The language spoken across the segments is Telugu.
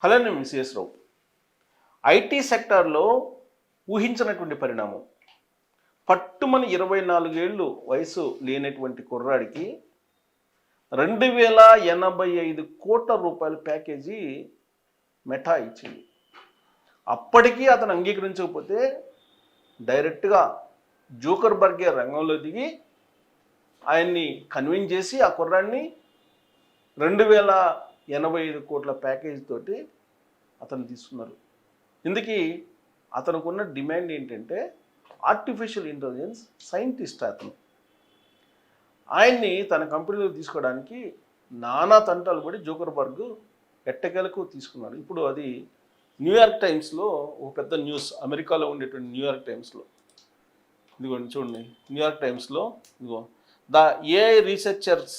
హలో నేను మిసిఎస్ రావు. ఐటీ సెక్టార్లో ఊహించినటువంటి పరిణామం. పట్టుమని 24 ఏళ్ళు వయసు లేనటువంటి కుర్రాడికి 2085 కోట్ల రూపాయల ప్యాకేజీ మెటా ఇచ్చింది. అప్పటికీ అతను అంగీకరించకపోతే డైరెక్ట్గా జూకర్బర్గే రంగంలో దిగి ఆయన్ని కన్విన్స్ చేసి ఆ కుర్రాడిని 2085 కోట్ల ప్యాకేజ్ తోటి అతను తీసుకున్నారు. ఇందుకీ అతనుకున్న డిమాండ్ ఏంటంటే ఆర్టిఫిషియల్ ఇంటెలిజెన్స్ సైంటిస్ట్. ఆయన్ని తన కంపెనీలో తీసుకోవడానికి నానా తంటాలు పడి జూకర్బర్గ్ ఎట్టకేలకు తీసుకున్నాడు. ఇప్పుడు అది న్యూయార్క్ టైమ్స్లో ఒక పెద్ద న్యూస్, అమెరికాలో ఉండేటువంటి న్యూయార్క్ టైమ్స్లో. ఇదిగోండి చూడండి, న్యూయార్క్ టైమ్స్లో ఇదిగో the AI researchers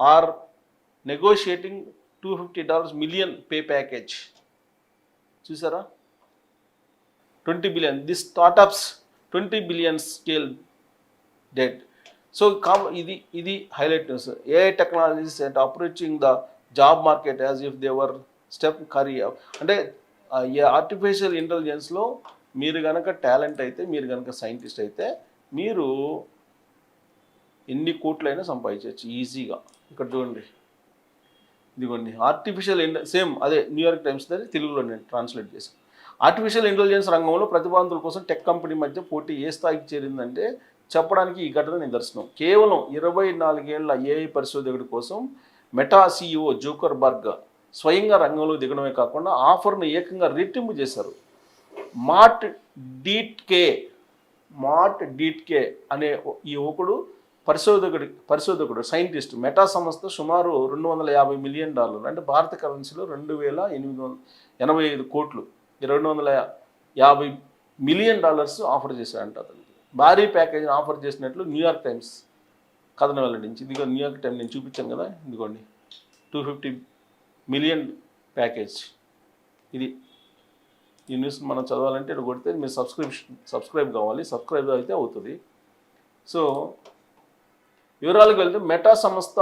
are negotiating $250 million pay package. చూసారా, 20 billion. The startups 20 billion scale debt. So ఇది highlight news. AI technologies and approaching the job market as if they were step career. అంటే ఆర్టిఫిషియల్ ఇంటెలిజెన్స్లో మీరు కనుక టాలెంట్ అయితే, మీరు కనుక సైంటిస్ట్ అయితే మీరు ఎన్ని కోట్లైనా సంపాదించవచ్చు ఈజీగా. ఇక్కడ చూడండి, ఇదిగోండి ఆర్టిఫిషియల్ సేమ్ అదే న్యూయార్క్ టైమ్స్ దగ్గర తెలుగులో నేను ట్రాన్స్లేట్ చేశాను. ఆర్టిఫిషియల్ ఇంటెలిజెన్స్ రంగంలో ప్రతిభావంతుల కోసం టెక్ కంపెనీ మధ్య పోటీ ఏ స్థాయికి చేరిందంటే చెప్పడానికి ఈ ఘటన నిదర్శనం. కేవలం 24 ఏళ్ల ఏఐ పరిశోధకుడి కోసం మెటా CEO జూకర్బర్గ్ స్వయంగా రంగంలో దిగడమే కాకుండా ఆఫర్ను ఏకంగా రెట్టింపు చేశారు. మార్ట్ డీట్కే అనే ఈ యువకుడు పరిశోధకుడు సైంటిస్ట్. మెటా సంస్థ సుమారు $250 మిలియన్, అంటే భారత కరెన్సీలో 2885 కోట్లు, $250 మిలియన్ ఆఫర్ చేశాడంట. అతనికి భారీ ప్యాకేజీని ఆఫర్ చేసినట్లు న్యూయార్క్ టైమ్స్ కథనం వెల్లడించి. ఇదిగో న్యూయార్క్ టైమ్స్ నేను చూపించాను కదా, ఇదిగోండి 250 మిలియన్ ప్యాకేజ్. ఇది ఈ న్యూస్ మనం చదవాలంటే ఇక్కడ కొడితే మీరు సబ్స్క్రైబ్ కావాలి. సబ్స్క్రైబ్ అయితే అవుతుంది. సో వివరాలకు వెళ్తే మెటా సంస్థ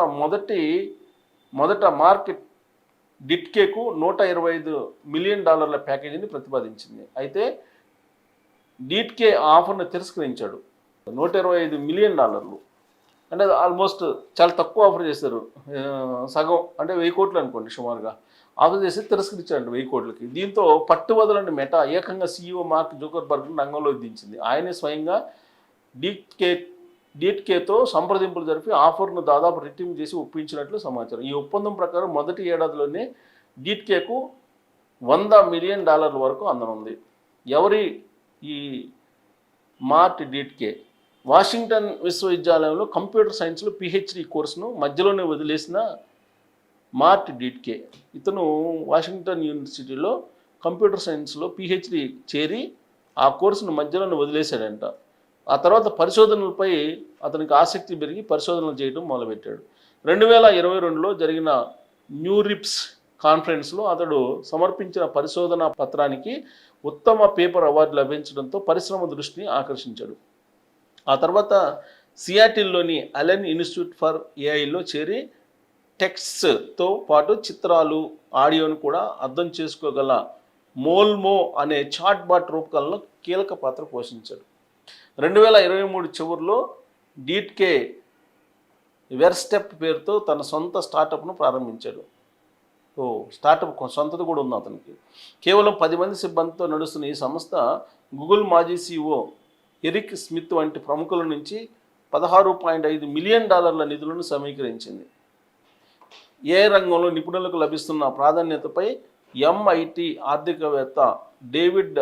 మొదట మార్కెట్ డిట్కేకు $125 మిలియన్ ప్యాకేజీని ప్రతిపాదించింది. అయితే డిట్కే ఆఫర్ను తిరస్కరించాడు. $125 మిలియన్, అంటే ఆల్మోస్ట్ చాలా తక్కువ ఆఫర్ చేశారు. సగం అంటే 1000 కోట్లు అనుకోండి సుమారుగా ఆఫర్ చేసి తిరస్కరించాడు 1000 కోట్లకి. దీంతో పట్టువదలని మెటా ఏకంగా CEO మార్క్ జూకర్బర్గ్ రంగంలో దించింది. ఆయనే స్వయంగా డీట్కేతో సంప్రదింపులు జరిపి ఆఫర్ను దాదాపు రెట్టింపు చేసి ఒప్పించినట్లు సమాచారం. ఈ ఒప్పందం ప్రకారం మొదటి ఏడాదిలోనే డీట్కేకు $100 మిలియన్ వరకు అందనుంది. ఎవరి ఈ మార్ట్ డీట్కే? వాషింగ్టన్ విశ్వవిద్యాలయంలో కంప్యూటర్ సైన్స్లో PhD కోర్సును మధ్యలోనే వదిలేసిన మార్ట్ డీట్కే. ఇతను వాషింగ్టన్ యూనివర్సిటీలో కంప్యూటర్ సైన్స్లో PhD చేరి ఆ కోర్సును మధ్యలోనే వదిలేశాడంట. ఆ తర్వాత పరిశోధనలపై అతనికి ఆసక్తి పెరిగి పరిశోధనలు చేయడం మొదలుపెట్టాడు. 2022లో జరిగిన న్యూరిప్స్ కాన్ఫరెన్స్లో అతడు సమర్పించిన పరిశోధన పత్రానికి ఉత్తమ పేపర్ అవార్డు లభించడంతో పరిశ్రమ దృష్టిని ఆకర్షించాడు. ఆ తర్వాత సియాటిల్లోని అలెన్ ఇన్స్టిట్యూట్ ఫర్ ఏఐలో చేరి టెక్స్ట్తో పాటు చిత్రాలు, ఆడియోను కూడా అర్థం చేసుకోగల మోల్మో అనే చాట్బాట్ రూపకల్పనలో కీలక పాత్ర పోషించాడు. 2023 చివరిలో డీట్కే వెర్స్టెప్ పేరుతో తన సొంత స్టార్టప్ను ప్రారంభించాడు. స్టార్టప్ సొంతది కూడా ఉంది అతనికి. కేవలం 10 మంది సిబ్బందితో నడుస్తున్న ఈ సంస్థ గూగుల్ మాజీ CEO ఎరిక్ స్మిత్ వంటి ప్రముఖుల నుంచి $16.5 మిలియన్ నిధులను సమీకరించింది. ఏ రంగంలో నిపుణులకు లభిస్తున్న ప్రాధాన్యతపై MIT ఆర్థికవేత్త డేవిడ్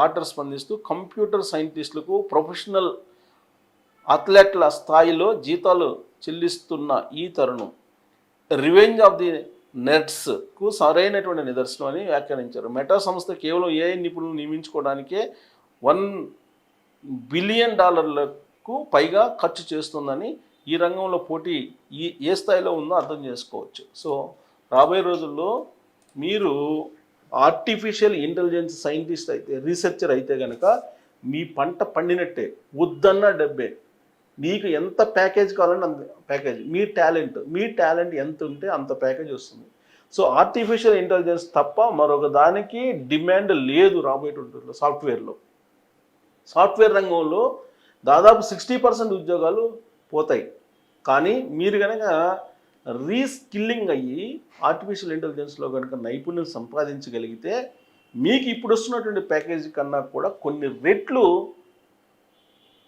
ఆటర్ స్పందిస్తూ కంప్యూటర్ సైంటిస్టులకు ప్రొఫెషనల్ అథ్లెట్ల స్థాయిలో జీతాలు చెల్లిస్తున్న ఈ తరుణం రివెంజ్ ఆఫ్ ది నెర్డ్స్కు సరైనటువంటి నిదర్శనం అని వ్యాఖ్యానించారు. మెటా సంస్థ కేవలం AI నిపుణులు నియమించుకోవడానికే $1 బిలియన్ పైగా ఖర్చు చేస్తుందని, ఈ రంగంలో పోటీ ఏ స్థాయిలో ఉందో అర్థం చేసుకోవచ్చు. సో రాబోయే రోజుల్లో మీరు ఆర్టిఫిషియల్ ఇంటెలిజెన్స్ సైంటిస్ట్ అయితే, రీసెర్చర్ అయితే కనుక మీ పంట పండినట్టే. వద్దన్న డబ్బే. మీకు ఎంత ప్యాకేజ్ కావాలంటే అంత ప్యాకేజ్. మీ టాలెంట్ ఎంత ఉంటే అంత ప్యాకేజ్ వస్తుంది. సో ఆర్టిఫిషియల్ ఇంటెలిజెన్స్ తప్ప మరొక దానికి డిమాండ్ లేదు రాబోయేటువంటి సాఫ్ట్వేర్లో. సాఫ్ట్వేర్ రంగంలో దాదాపు 60% ఉద్యోగాలు పోతాయి. కానీ మీరు కనుక రీస్కిల్లింగ్ అయ్యి ఆర్టిఫిషియల్ ఇంటెలిజెన్స్లో కనుక నైపుణ్యం సంపాదించగలిగితే మీకు ఇప్పుడు వస్తున్నటువంటి ప్యాకేజీ కన్నా కూడా కొన్ని రెట్లు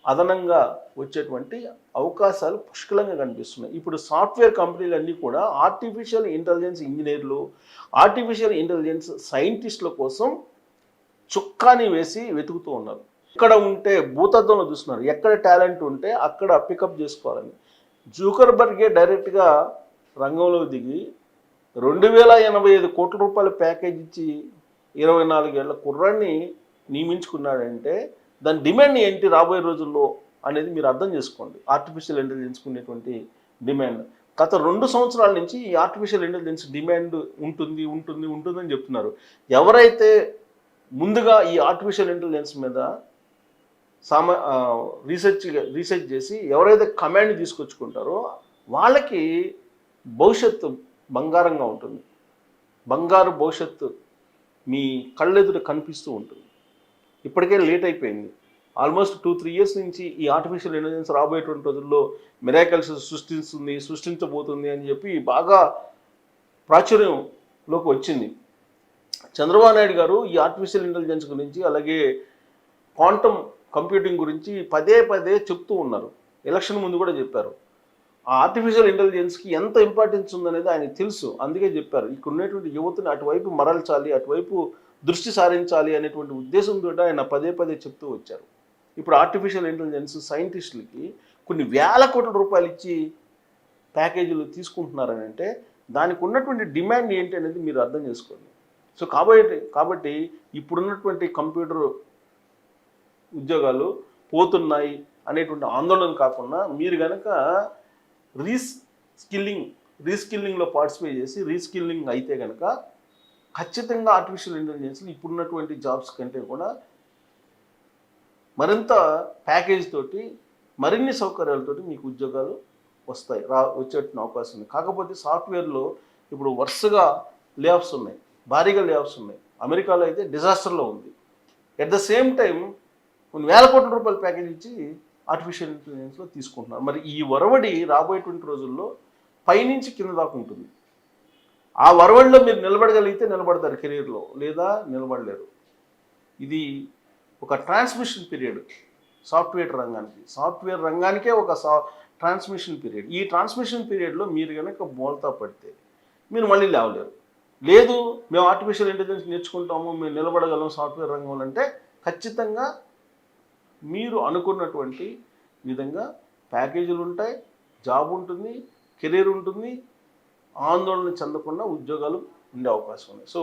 అదనంగా వచ్చేటువంటి అవకాశాలు పుష్కలంగా కనిపిస్తున్నాయి. ఇప్పుడు సాఫ్ట్వేర్ కంపెనీలన్నీ కూడా ఆర్టిఫిషియల్ ఇంటెలిజెన్స్ ఇంజనీర్లు, ఆర్టిఫిషియల్ ఇంటెలిజెన్స్ సైంటిస్టుల కోసం చుక్కాని వేసి వెతుకుతూ ఉన్నారు. ఎక్కడ ఉంటే భూతత్వంలో చూస్తున్నారు, ఎక్కడ టాలెంట్ ఉంటే అక్కడ పికప్ చేసుకోవాలని. జూకర్బర్గే డైరెక్ట్గా రంగంలో దిగి 2085 కోట్ల రూపాయల ప్యాకేజ్ ఇచ్చి 24 ఏళ్ల కుర్రాన్ని నియమించుకున్నాడంటే దాని డిమాండ్ ఏంటి రాబోయే రోజుల్లో అనేది మీరు అర్థం చేసుకోండి. ఆర్టిఫిషియల్ ఇంటెలిజెన్స్ ఉండేటువంటి డిమాండ్ గత 2 సంవత్సరాల నుంచి ఈ ఆర్టిఫిషియల్ ఇంటెలిజెన్స్ డిమాండ్ ఉంటుందని చెప్తున్నారు. ఎవరైతే ముందుగా ఈ ఆర్టిఫిషియల్ ఇంటెలిజెన్స్ మీద రీసెర్చ్ చేసి ఎవరైతే కమాండ్ తీసుకొచ్చుకుంటారో వాళ్ళకి భవిష్యత్తు బంగారంగా ఉంటుంది. బంగారు భవిష్యత్తు మీ కళ్ళెదుట కనిపిస్తూ ఉంటుంది. ఇప్పటికే లేట్ అయిపోయింది. ఆల్మోస్ట్ 2-3 ఇయర్స్ నుంచి ఈ ఆర్టిఫిషియల్ ఇంటెలిజెన్స్ రాబోయేటువంటి రోజుల్లో మిరాకిల్స్ సృష్టించబోతుంది అని చెప్పి బాగా ప్రాచుర్యంలోకి వచ్చింది. చంద్రబాబు నాయుడు గారు ఈ ఆర్టిఫిషియల్ ఇంటెలిజెన్స్ గురించి అలాగే క్వాంటమ్ కంప్యూటింగ్ గురించి పదే చెప్తూ ఉన్నారు. ఎలక్షన్ ముందు కూడా చెప్పారు. ఆ ఆర్టిఫిషియల్ ఇంటెలిజెన్స్కి ఎంత ఇంపార్టెన్స్ ఉందనేది ఆయనకు తెలుసు. అందుకే చెప్పారు ఇక్కడ ఉన్నటువంటి యువతని అటువైపు మరల్చాలి, అటువైపు దృష్టి సారించాలి అనేటువంటి ఉద్దేశంతో ఆయన పదే చెప్తూ వచ్చారు. ఇప్పుడు ఆర్టిఫిషియల్ ఇంటెలిజెన్స్ సైంటిస్టులకి కొన్ని వేల కోట్ల రూపాయలు ఇచ్చి ప్యాకేజీలు తీసుకుంటున్నారని అంటే దానికి ఉన్నటువంటి డిమాండ్ ఏంటి అనేది మీరు అర్థం చేసుకోండి. సో కాబట్టి ఇప్పుడున్నటువంటి కంప్యూటర్ ఉద్యోగాలు పోతున్నాయి అనేటువంటి ఆందోళన కాకుండా మీరు కనుక రీస్కిల్లింగ్లో పార్టిసిపేట్ చేసి రీస్కిల్లింగ్ అయితే కనుక ఖచ్చితంగా ఆర్టిఫిషియల్ ఇంటెలిజెన్స్లో ఇప్పుడున్నటువంటి జాబ్స్ కంటే కూడా మరింత ప్యాకేజ్ తోటి మరిన్ని సౌకర్యాలతోటి మీకు ఉద్యోగాలు వచ్చేటువంటి అవకాశం ఉంది. కాకపోతే సాఫ్ట్వేర్లో ఇప్పుడు వరుసగా లేఆఫ్స్ ఉన్నాయి, భారీగా లేఆఫ్స్ ఉన్నాయి. అమెరికాలో అయితే డిజాస్టర్లో ఉంది. ఎట్ ద సేమ్ టైం కొన్ని వేల కోట్ల రూపాయల ప్యాకేజ్ ఇచ్చి ఆర్టిఫిషియల్ ఇంటెలిజెన్స్లో తీసుకుంటున్నారు. మరి ఈ వరవడి రాబోయేటువంటి రోజుల్లో పైనుంచి కింద దాకా ఉంటుంది. ఆ వరవడిలో మీరు నిలబడగలిగితే నిలబడతారు కెరీర్లో, లేదా నిలబడలేరు. ఇది ఒక ట్రాన్స్మిషన్ పీరియడ్ సాఫ్ట్వేర్ రంగానికే ఒక ట్రాన్స్మిషన్ పీరియడ్. ఈ ట్రాన్స్మిషన్ పీరియడ్లో మీరు కనుక బోల్తా పడితే మీరు మళ్ళీ లేవలేరు. లేదు మేము ఆర్టిఫిషియల్ ఇంటెలిజెన్స్ నేర్చుకుంటాము, మేము నిలబడగలం సాఫ్ట్వేర్ రంగంలో అంటే ఖచ్చితంగా మీరు అనుకున్నటువంటి విధంగా ప్యాకేజీలు ఉంటాయి, జాబ్ ఉంటుంది, కెరీర్ ఉంటుంది, ఆందోళన చెందకుండా ఉద్యోగాలు ఉండే అవకాశం ఉంది. సో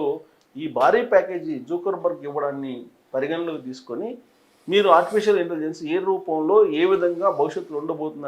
ఈ భారీ ప్యాకేజీ జూకర్బర్గ్ ఇవ్వడాన్ని పరిగణలోకి తీసుకొని మీరు ఆర్టిఫిషియల్ ఇంటెలిజెన్స్ ఏ రూపంలో ఏ విధంగా భవిష్యత్తులో ఉండబోతుంది